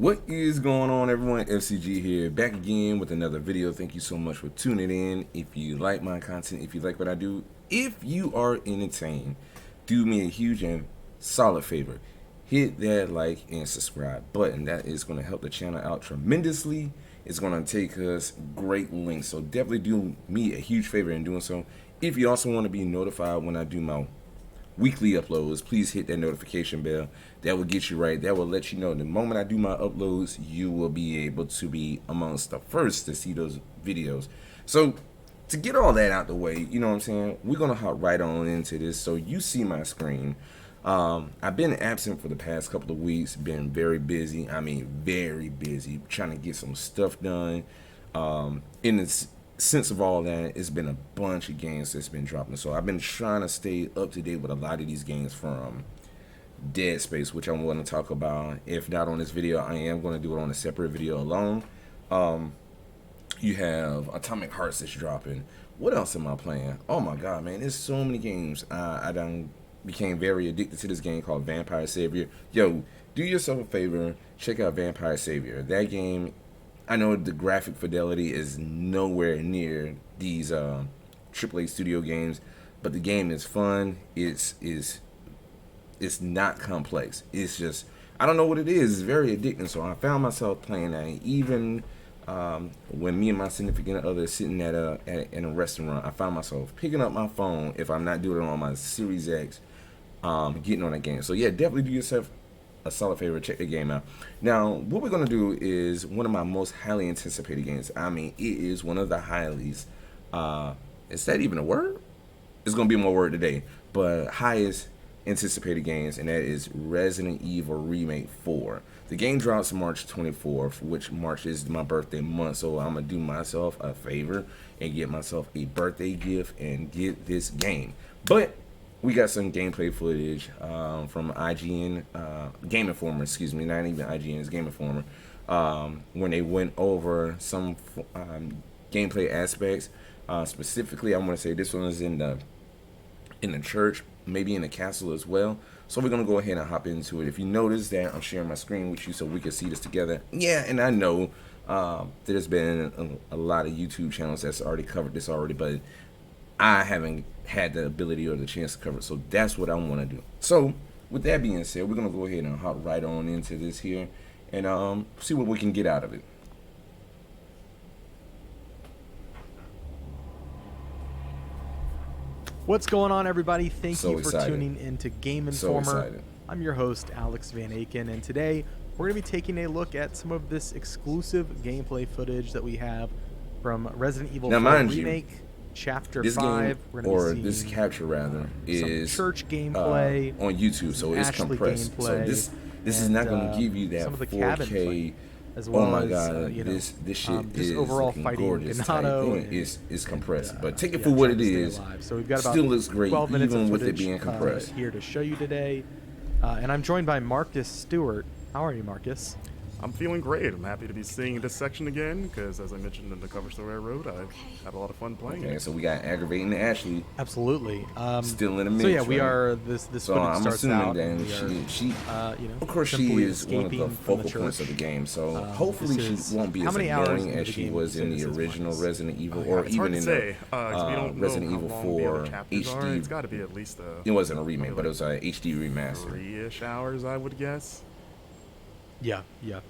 What is going on, everyone? FCG here, back again with another video. Thank you so much for tuning in. If you like my content, if you like what I do, if you are entertained, do me a huge and solid favor. Hit that like and subscribe button. That is going to help the channel out tremendously. It's going to take us great lengths. So definitely do me a huge favor in doing so. If you also want to be notified when I do my weekly uploads, please hit that notification bell. That will get you right. That will let you know the moment I do my uploads, you will be able to be amongst the first to see those videos. So to get all that out the way, you know what I'm saying, we're gonna hop right on into this. So you see my screen. I've been absent for the past couple of weeks, been very busy. I mean very busy, trying to get some stuff done. In the sense of all that, it's been a bunch of games that's been dropping, so I've been trying to stay up to date with a lot of these games from Dead Space, which I'm going to talk about. If not on this video, I am going to do it on a separate video alone. You have Atomic Hearts that's dropping. What else am I playing? Oh my god, man, there's so many games. I done became very addicted to this game called Vampire Savior. Yo, do yourself a favor, check out Vampire Savior. That game, I know the graphic fidelity is nowhere near these AAA studio games, but the game is fun. It's not complex. It's just, I don't know what it is. It's very addicting. So I found myself playing that. Even when me and my significant other is sitting in a restaurant, I found myself picking up my phone if I'm not doing it on my Series X, getting on that game. So yeah, definitely do yourself a solid favor, check the game out. Now, what we're gonna do is one of my most highly anticipated games. I mean, it is one of the highest. Is that even a word? It's gonna be more word today, but highest anticipated games, and that is Resident Evil Remake 4. The game drops March 24th, which March is my birthday month, so I'm gonna do myself a favor and get myself a birthday gift and get this game. But we got some gameplay footage from IGN, Game Informer, excuse me, not even IGN, it's Game Informer, when they went over some gameplay aspects. Specifically, I want to say this one is in the church, maybe in the castle as well. So we're gonna go ahead and hop into it. If you notice that I'm sharing my screen with you so we can see this together. Yeah, and I know there's been a lot of YouTube channels that's already covered this already, but I haven't had the ability or the chance to cover it, so that's what I want to do. So with that being said, we're gonna go ahead and hop right on into this here and see what we can get out of it. What's going on, everybody? Thank you for excited. tuning into Game So Informer. excited. I'm your host, Alex Van Aken, and today we're going to be taking a look at some of this exclusive gameplay footage that we have from Resident Evil 4 Remake, Chapter this 5. Game, We're gonna or be this seeing capture rather, is church gameplay on YouTube, so it's Ashley compressed. So gameplay, this is not going to give you that some of the cabin 4K. fight, as well Oh my as, god, you know, this shit just is overall looking fighting gorgeous. Gennaro Type thing. It's compressed, but take it yeah, for what trying it to stay is. alive. So we've got about Still looks great, 12 minutes even of with it footage, being compressed. here to show you today, and I'm joined by Marcus Stewart. How are you, Marcus? I'm feeling great. I'm happy to be seeing this section again because, as I mentioned in the cover story I wrote, I had a lot of fun playing Okay, it. so we got aggravating Ashley Absolutely. still in the mix. So yeah, we right? are. This So footage I'm starts assuming out. then and we are, she you know, of course she simply is one of the escaping from focal points of the church. game. So hopefully this she is- won't be how as many hours annoying into as the she game was would you in say the this is, original Marcus? Resident Evil, Yeah, or it's even hard to in say, the 'cause we don't Resident know Evil how long the 4 other chapters are. HD. It's got to be at least It wasn't a remake, but it was a HD remaster. 3-ish hours, I would guess. Yeah, yeah.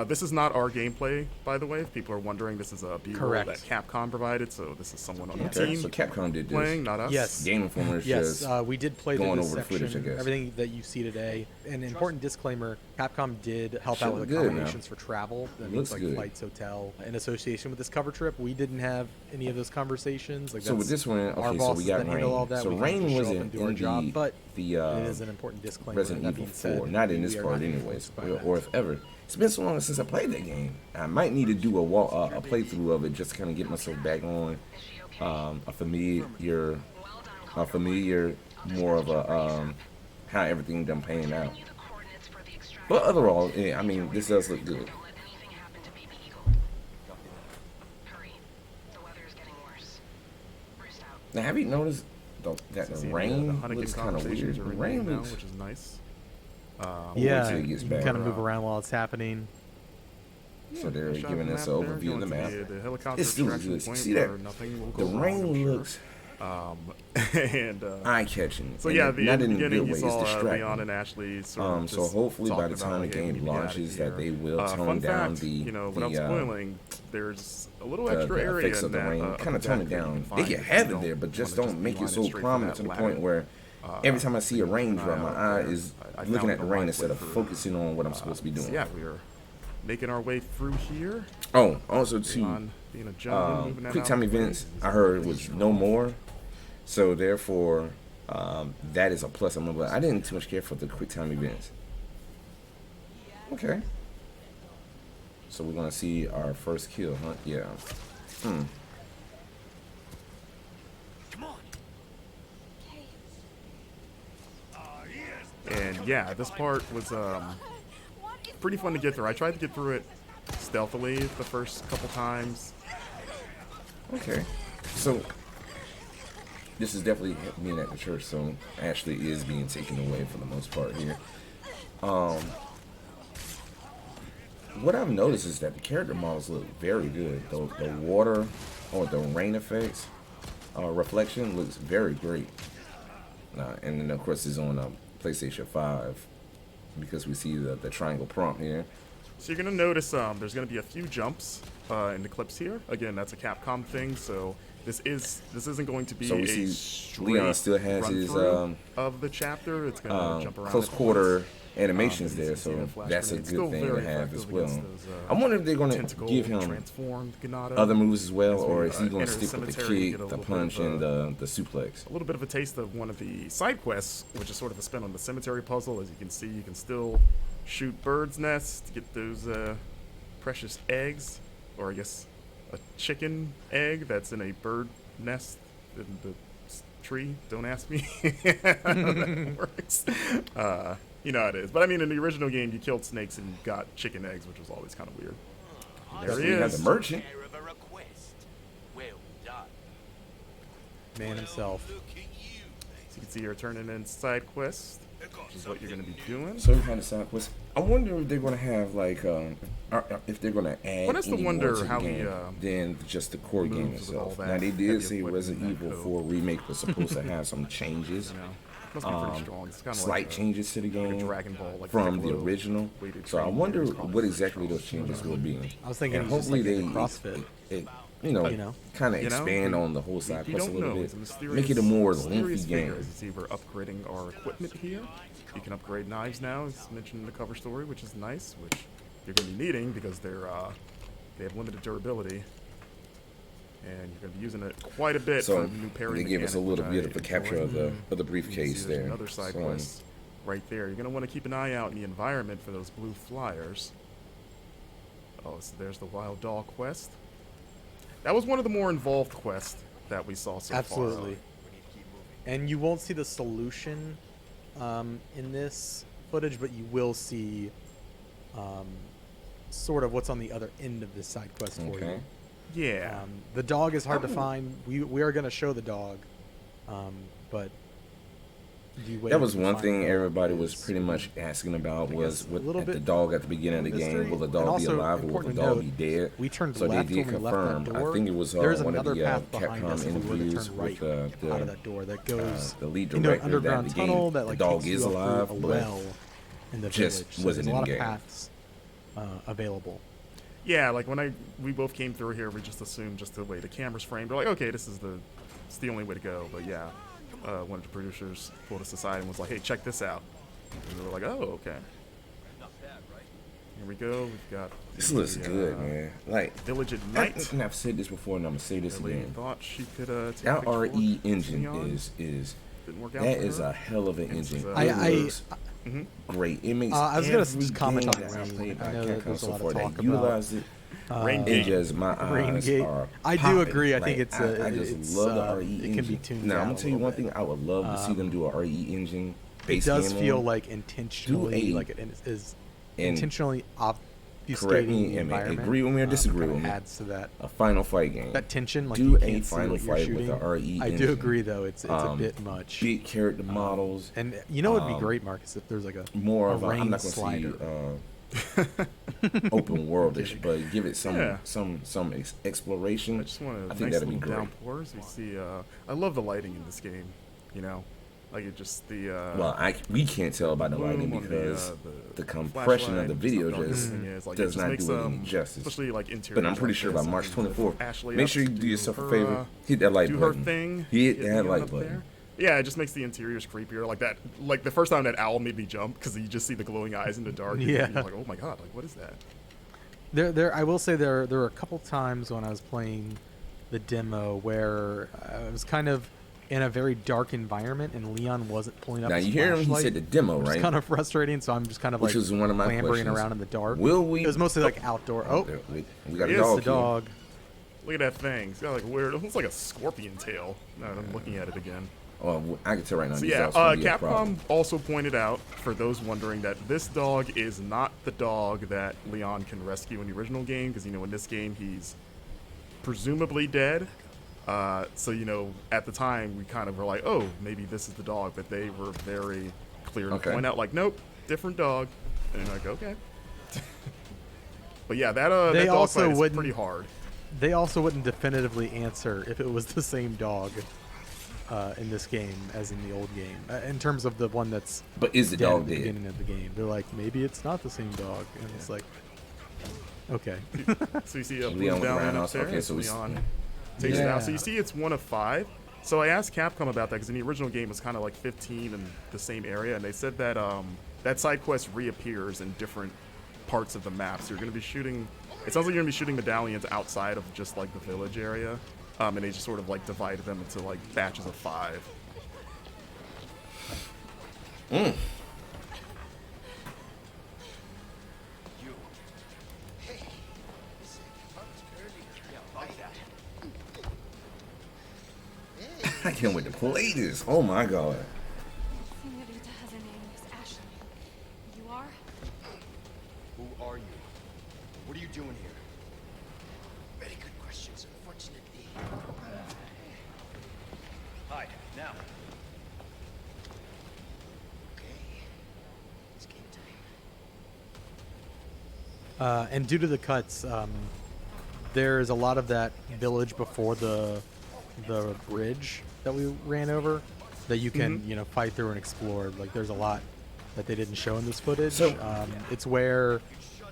This is not our gameplay, by the way. If people are wondering, this is a B-roll Correct. that Capcom provided, so this is someone on the Okay, team so Capcom did this. playing, not us. Yes. Game Informer is Yes, just we did play through going this over the section. footage, I guess. Everything that you see today. An important disclaimer: Capcom did help out Shit with look good now. accommodations for travel. That Looks means like good. flights, hotel, in association with this cover trip. We didn't have any of those conversations. Like So with that's this one, our okay, so bosses we got that handle all Rain. that. So We can Rain just show up wasn't and do our in job, but the it is an important disclaimer. Resident That Evil being said, 4, not in this we are part not anyways, influenced by that. or if ever. It's been so long since I played that game. I might need to do a playthrough of it just to kind of get myself back on a familiar, more of a how everything done playing out. But overall, yeah, I mean, this does look good. Now, have you noticed that See, the the rain Hunnigan looks kind of weird? conversations The are in rain now, looks. which is nice. wait Yeah, till it gets you can back. kind of move around while it's happening. So they're shot giving the us an map there, overview of the going map. to the helicopter It's still extraction good. point See that? where nothing will The go wrong, rain I'm sure. looks And eye-catching. so yeah, not in in the a beginning good you way. It's saw Leon distracting. and Ashley sort of So hopefully by the talking time about, the like, hey, we game need to get out of launches, that here. they will tone Fun down fact, the you know, without spoiling, there's a little the extra area effects in of the that, rain. Kind of deck tone it that you down. They find can if have you it there, but just wanna don't make it beeline so straight for prominent that to the ladder. point where every time I see a rain drop, my eye is I looking found at the the rain right instead of way for, focusing on what I'm supposed to be So doing. yeah, we are making our way through here. Oh, also too, Leon being a gentleman, moving that quick out time of the way. events I heard was no more, so therefore that is a plus. But I didn't too much care for the quick time events. Okay, so we're gonna see our first kill, huh? Yeah. And yeah, this part was pretty fun to get through. I tried to get through it stealthily the first couple times. Okay, so this is definitely being at the church, so Ashley is being taken away for the most part here. What I've noticed is that the character models look very good. The water or the rain effects reflection looks very great. And then of course it's on PlayStation 5 because we see the triangle prompt here. So you're gonna notice there's gonna be a few jumps in the clips here. Again, that's a Capcom thing, so this isn't going to be So we a see straight Leon still has his of the chapter. It's gonna jump around close at quarter points. animations But you there, can see so the flash that's a grenade. good Still thing very to have as effective well. against those, I wonder if they're going to tentacle give him transformed Ganado. other moves as well, As we, or is he going to enter the stick with the cemetery, kick, get a the little bit punch, of and the suplex? A little bit of a taste of one of the side quests, which is sort of a spin on the cemetery puzzle. As you can see, you can still shoot birds' nests to get those precious eggs, or I guess a chicken egg that's in a bird nest in the tree. Don't ask me how that works. You know how it is. But I mean, in the original game, you killed snakes and got chicken eggs, which was always kind of weird. There he We have is. the merchant. Man himself. So you can see you're turning in side quests, which is what you're going to be doing. So we had a side quest. I wonder if they're going to have like, if they're going to add One has to any more wonder to the how game he, than just the core game moves with all itself. that Now they heavy did say equipment Resident and that Evil code. 4 Remake was supposed to have some changes. You know, must be pretty strong. It's kind of Slight like changes to the like a game Dragon Ball, like from the Piccolo original. weighted So I training wonder is probably what pretty exactly strong. those changes will be. I was thinking And it was just hopefully like CrossFit. you know, You know? kind of You know? expand on the whole side You quest a don't little know. bit. It's a mysterious, Make it a more mysterious lengthy figure. game. As you see, we're upgrading our equipment here. You can upgrade knives now, as mentioned in the cover story, which is nice, which you're going to be needing because they have limited durability. And you're going to be using it quite a bit So for the new parry they give us a mechanic, little which bit of a I capture enjoy. of the You can briefcase see there's there. Another side So, quest right there. You're going to want to keep an eye out in the environment for those blue flyers. Oh, so there's the Wild Doll quest. That was one of the more involved quests that we saw so Absolutely. far. And you won't see the solution in this footage, but you will see sort of what's on the other end of this side quest for okay. you. Yeah. The dog is hard to find. We are going to show the dog, but That was one thing everybody was pretty much asking about I was guess a with little the bit dog at the beginning of the mystery, game. Will the and dog be also alive or will the important to dog note, be dead? we turned So left they did when we left that confirm. door. I think it was There's one of another the path behind Capcom us if we were to interviews turn right with out of that door that goes the lead into an director that underground the tunnel game that like the dog takes you is up through alive, a but well in the just village. So wasn't there's a lot in of game. paths available. Yeah, like when we both came through here, we just assumed just the way the camera's framed. We're like, okay, it's the only way to go. But yeah, one of the producers pulled us aside and was like, hey, check this out. And we were like, oh, okay. Here we go. We've got. This looks good, man. Like Village at Night. and I've said this before, and I'm gonna say this The lady again. thought she could take That picture RE of engine Leon. is Didn't work out that for is her. a hell of an This is engine. a- It looks Mhm. great. It makes I was gonna every just comment game on that I Rain. played I by know that Capcom there's a so lot of far talk that utilized it. Rain It Gate. just my eyes Gate. are. I do popping. agree. I Like, think it's I just it's, love the RE it engine. can be tuned Now I'm down gonna a tell you little one bit. thing. I would love to see them do a RE engine. It Base does game feel on. like intentionally a- like it is and intentionally correct obfuscating me the and environment. agree with me or disagree kinda with me. adds to that a Final Fight game. tension. Like Do you a can't see Final what you're Fight with shooting. a RE I do engine. agree though. It's a bit much. Big character models. And you know, it'd be great, Marcus, if there's like a More a of a, I'm rain not gonna slider. see open worldish, but give it some exploration. I just want I a think nice that'd be little great. downpours. We see, I love the lighting in this game. You know, like it just the. Well, we can't tell about the lighting bloom on because the compression of flashlight, the just video how dark just everything is. Like, does it not makes, do it any justice. especially like interior. But I'm pretty sure by March 24th, make sure you do yourself a favor, hit that like do her button. thing. Hit the that gun like up button. there. Yeah, it just makes the interiors creepier. Like that, like the first time that owl made me jump because you just see the glowing eyes in the dark. Yeah. And you're like, oh my god, like what is that? I will say there were a couple times when I was playing the demo where I was kind of in a very dark environment and Leon wasn't pulling up. Now his you hear him. He flashlight, said the demo, which is right? kind of frustrating. So I'm just kind of Which like was one of my clambering questions. around in the dark. Will we? It was mostly like outdoor. Oh, we got a Yes, dog. the dog. Look at that thing. It's got like a weird. It looks like a scorpion tail. Now that I'm looking at it again. Here. Oh, I can tell right now. So these yeah, dogs gonna be a Capcom problem. also pointed out, for those wondering, that this dog is not the dog that Leon can rescue in the original game, because, you know, in this game he's presumably dead. So, you know, at the time we kind of were like, oh, maybe this is the dog, but they were very clear to point out, like, nope, different dog. And you're like, okay. But yeah, that They dog also fight is wouldn't- pretty hard. They also wouldn't definitively answer if it was the same dog in this game as in the old game. In terms of the one that's But is the dead dog at the dead? beginning of the game, they're like, maybe it's not the same dog, and it's like, okay. So you see a Leon blue with down brown up eyes. there. Okay, so it's- Leon takes it out. So Yeah. you see it's 1 of 5. So I asked Capcom about that because in the original game it was kind of like 15 in the same area, and they said that that side quest reappears in different parts of the map. So you're going to be shooting. It sounds like you're going to be shooting medallions outside of just like the village area, and they just sort of like divided them into like batches of 5. I can't wait to play this. Oh my god. Senorita has a name, Miss Ashley. You are? Who are you? What are you doing here? Very good questions, unfortunately. Hide, now. Okay. It's game time. And due to the cuts, there's a lot of that village before the bridge that we ran over that you can you know fight through and explore. Like there's a lot that they didn't show in this footage. So- it's where,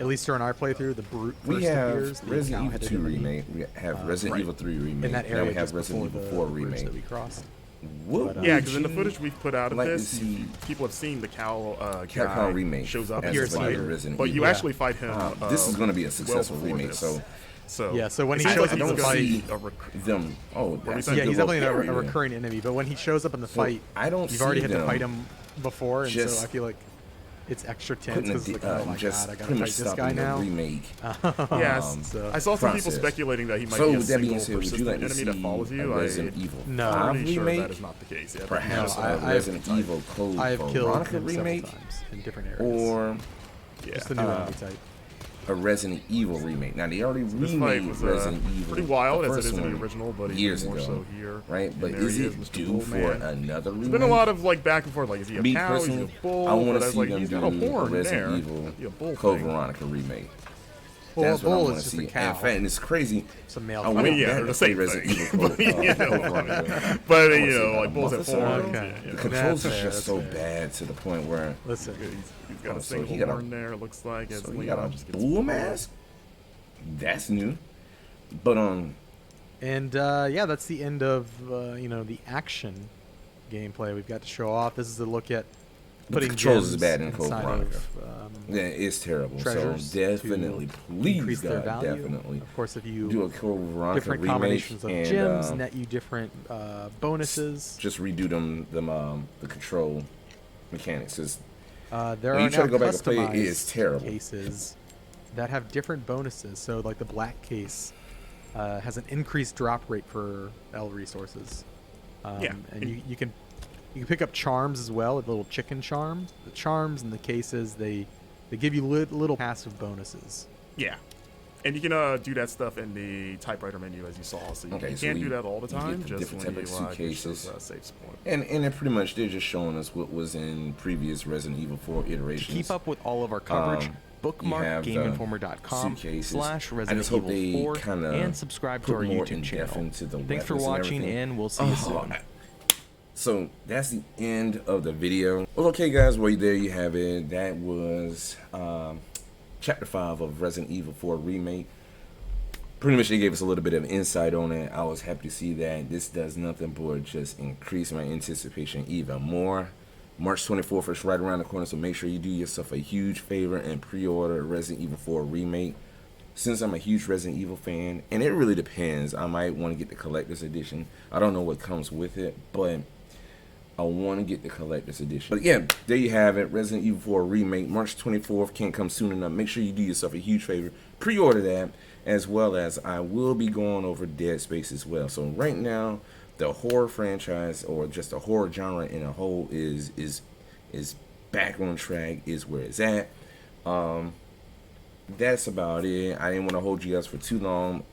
at least during our playthrough, the brute We first have appears. the Resident Evil cow-headed 2 enemy, remake. We have Resident right. Evil 3 remake. in that Now area we have just Resident before Evil 4 the bridge remake. that we crossed. What But, would Yeah, because in the you footage we've put out of like to this, see people have seen the cow Capcom guy remake shows up as in a the fight fight, of Resident but you Evil. Yeah. actually fight him. this is going to be a well successful before remake. this. So Yeah, so when it he seems shows like up he's in the gonna fight, be a them. Oh, that's saying? a yeah, he's good definitely little a area. recurring enemy. But when he shows up in the So, fight, I don't you've already see had to them fight him before, and just so I feel like it's extra tense Putting because it's a, like, oh my just god, I gotta pretty fight much this guy stopping the now. remake. Yes, so- I saw some people process. speculating that he might So be a with that being single said, would you like persistent to enemy see that follows a you. Resident Evil No. 5 I'm pretty sure remake? that is not the case. Yeah, Perhaps No, a I've- Resident Evil Code I've killed Veronica him several remake, times in different areas. or yeah. Just the new enemy type. a Resident Evil remake. Now they already This fight remade was Resident Evil, pretty wild the as it first is in the one, original, but years even more ago, so here. right? And But there is he it Mr. due for Bullman. another remake? There's been a lot of like back and forth. Like, is he a Me cow? Is he personally, a bull? I want But to I was see like, them he's do got a a horn Resident there. Evil Yeah, bull Code thing. Veronica remake. Well, That's a what I bull want is to just see. a cow. In fact, and it's crazy. It's a male. I cow. want yeah, that the to same say Resident thing. Evil Code But, you know, Veronica. But I you wanna see know, that like bulls have muscle horns. sound. Okay. Yeah, The yeah. controls That's is fair, just that's so fair. bad to the point where Listen, He's got a so single he got a- horn there. It looks like as so you Leon got just a gets bull mask. That's new, but and yeah, that's the end of you know, the action gameplay we've got to show off. This is a look at the putting controls gems is bad in Code inside Veronica. of, Yeah, it's terrible. So treasures definitely, to please, increase their God, value. definitely Of course, if you do a Code Veronica different remake combinations of and gems net you different bonuses. just redo the control mechanics. It's, There when are you try now to go back and play it, it is customized terrible. cases that have different bonuses. So, like the black case has an increased drop rate for L resources. Yeah. And you can pick up charms as well, like little chicken charms. The charms and the cases they give you little passive bonuses. Yeah. And you can do that stuff in the typewriter menu, as you saw. So you, Okay, you so can't you- do that all the you get time. the Just different when type you of suitcases. use safe point. and they're pretty much they're just showing us what was in previous Resident Evil 4 iterations. Keep up with all of our coverage. bookmark have the suitcases. I just GameInformer.com/Resident hope Evil they 4 kind of and subscribe to our YouTube channel. into the Thanks for weapons and watching, everything. and we'll see you soon. So that's the end of the video. Well, okay, guys, well, there you have it. That was Chapter 5 of Resident Evil 4 Remake. Pretty much they gave us a little bit of insight on it. I was happy to see that. This does nothing but just increase my anticipation even more. March 24th is right around the corner, so make sure you do yourself a huge favor and pre-order Resident Evil 4 Remake. Since I'm a huge Resident Evil fan, and it really depends, I might want to get the collector's edition. I don't know what comes with it, but I want to get the collector's edition. But yeah, there you have it. Resident Evil 4 Remake, March 24th. Can't come soon enough. Make sure you do yourself a huge favor. Pre-order that, as well as I will be going over Dead Space as well. So right now, the horror franchise, or just the horror genre in a whole, is back on track, is where it's at. That's about it. I didn't want to hold you guys for too long.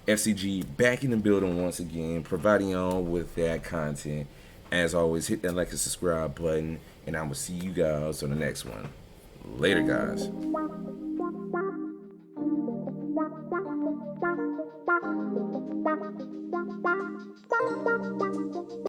FCG back in the building once again, providing y'all with that content. As always, hit that like and subscribe button, and I will see you guys on the next one. Later, guys.